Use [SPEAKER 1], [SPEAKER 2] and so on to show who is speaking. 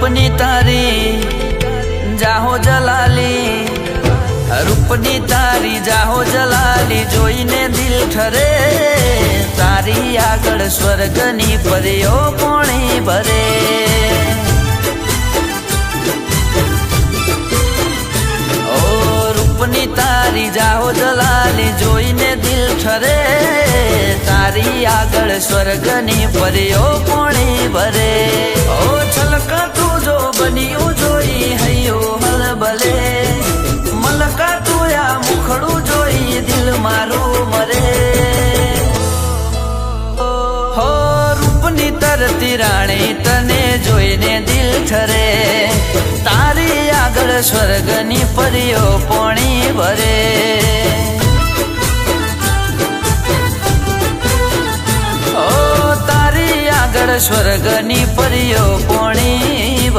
[SPEAKER 1] रूपनी तारी जाहो जलाली, रूपनी तारी जाहो जलाली जोईने दिल ठरे। तारी आगळ स्वर्गनी परियो पोणी भरे। ओ रूपनी तारी जाहो जलाली जोईने दिल ठरे। तारी आगळ स्वर्गनी परियो पोणी भरे। ओ छलका तू जो बनियो जोई हयो हलबले। मलका तू या मुखड़ू जोई दिल मारू मरे। हो रूपनी तरती राणी तने जोईने दिल ठरे। तारी आगळ स्वर्गनी परियो पोणी भरे। स्वर्गनी परियो पोणी